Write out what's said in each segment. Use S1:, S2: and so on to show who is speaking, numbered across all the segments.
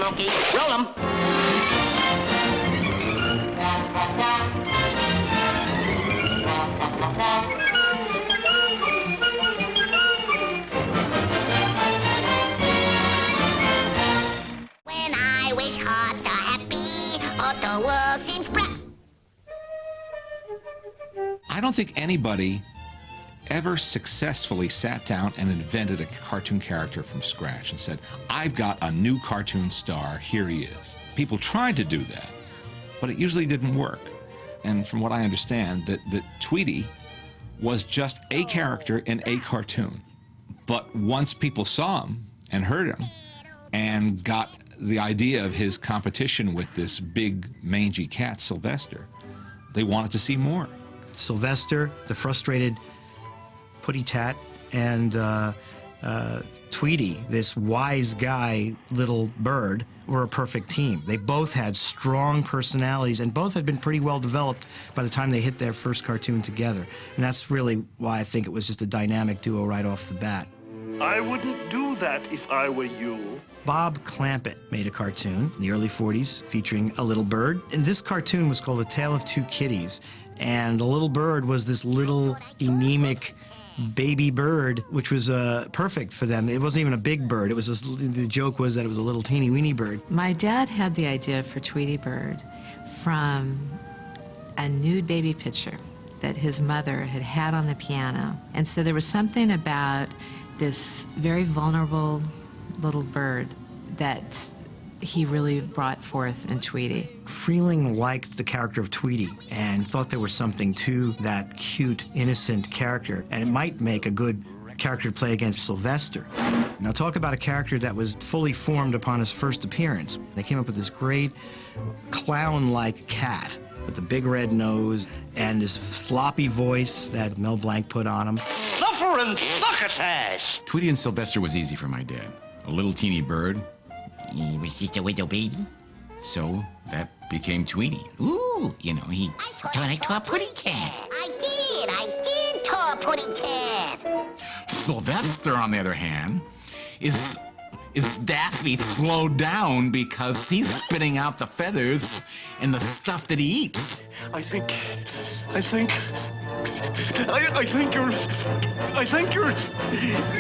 S1: Smokey. Roll 'em.
S2: When I wish hearts are happy, all the world seems bright.
S3: I don't think anybody ever successfully sat down and invented a cartoon character from scratch and said, I've got a new cartoon star, here he is. People tried to do that, but it usually didn't work. And from what I understand, that Tweety was just a character in a cartoon. But once people saw him and heard him and got the idea of his competition with this big mangy cat, Sylvester, they wanted to see more.
S4: Sylvester, the frustrated putty tat, and Tweety, this wise guy, little bird, were a perfect team. They both had strong personalities, and both had been pretty well developed by the time they hit their first cartoon together. And that's really why I think it was just a dynamic duo right off the bat.
S5: I wouldn't do that if I were you.
S4: Bob Clampett made a cartoon in the early 40s featuring a little bird. And this cartoon was called A Tale of Two Kitties. And the little bird was this little anemic baby bird, which was perfect for them. It wasn't even a big bird. It was this, the joke was that it was a little teeny weeny bird.
S6: My dad had the idea for Tweety Bird from a nude baby picture that his mother had had on the piano. And so there was something about this very vulnerable little bird that he really brought forth in Tweety.
S4: Freeling liked the character of Tweety and thought there was something to that cute, innocent character, and it might make a good character to play against Sylvester. Now talk about a character that was fully formed upon his first appearance. They came up with this great clown-like cat with the big red nose and this sloppy voice that Mel Blanc put on him.
S1: Fluffer and succotash.
S7: Tweety and Sylvester was easy for my dad. A little teeny bird. He was just a little baby. So that became Tweety. Ooh, you know, he turned into a putty cat.
S2: I did tow a putty cat.
S7: Sylvester, on the other hand, is Daffy slowed down because he's spitting out the feathers and the stuff that he eats.
S5: I think you're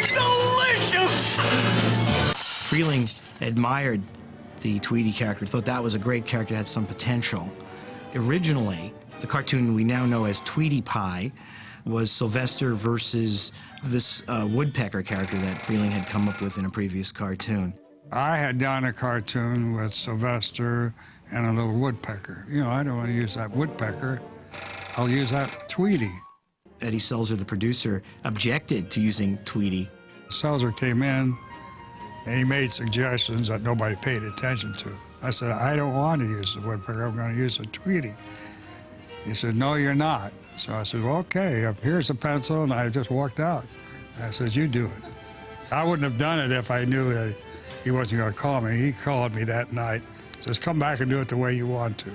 S5: delicious!
S4: Freeling admired the Tweety character, thought that was a great character, had some potential. Originally, the cartoon we now know as Tweety Pie was Sylvester versus this woodpecker character that Freeling had come up with in a previous cartoon.
S8: I had done a cartoon with Sylvester and a little woodpecker. You know, I don't want to use that woodpecker. I'll use that Tweety.
S4: Eddie Selzer, the producer, objected to using Tweety.
S8: Selzer came in and he made suggestions that nobody paid attention to. I said, I don't want to use the woodpecker, I'm going to use the Tweety. He said, no, you're not. So I said, well, okay, here's a pencil, and I just walked out. I said, you do it. I wouldn't have done it if I knew that he wasn't going to call me. He called me that night, says, come back and do it the way you want to.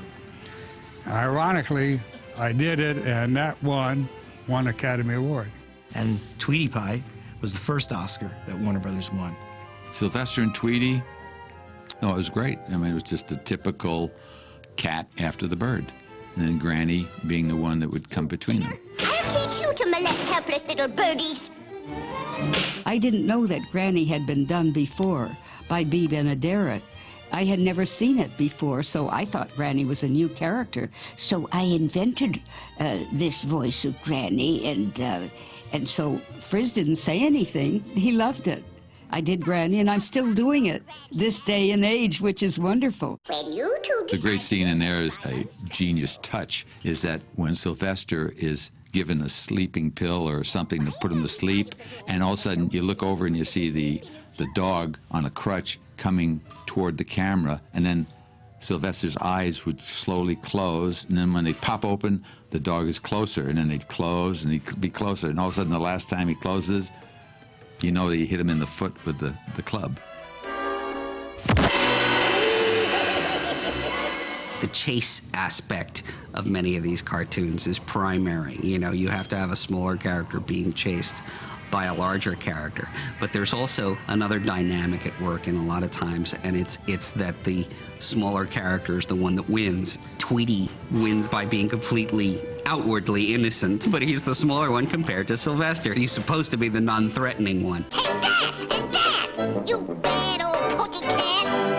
S8: Ironically, I did it, and that won Academy Award.
S4: And Tweety Pie was the first Oscar that Warner Brothers won.
S9: Sylvester and Tweety, oh, it was great. I mean, it was just a typical cat after the bird. And then Granny being the one that would come between them.
S2: I'll teach you to molest helpless little birdies.
S10: I didn't know that Granny had been done before by Bea Benaderet. I had never seen it before, so I thought Granny was a new character.
S11: So I invented this voice of Granny, and so
S10: Frizz didn't say anything. He loved it. I did Granny, and I'm still doing it this day and age, which is wonderful.
S2: When you two
S9: The great scene in there is a genius touch, is that when Sylvester is given a sleeping pill or something to put him to sleep, and all of a sudden you look over and you see the dog on a crutch coming toward the camera, and then Sylvester's eyes would slowly close, and then when they pop open, the dog is closer, and then they'd close, and he'd be closer, and all of a sudden the last time he closes, you know that you hit him in the foot with the club.
S12: The chase aspect of many of these cartoons is primary. You know, you have to have a smaller character being chased by a larger character. But there's also another dynamic at work in a lot of times, and it's that the smaller character is the one that wins. Tweety wins by being completely outwardly innocent, but he's the smaller one compared to Sylvester. He's supposed to be the non-threatening one.
S2: Hey, Dad! You bad old pussycat!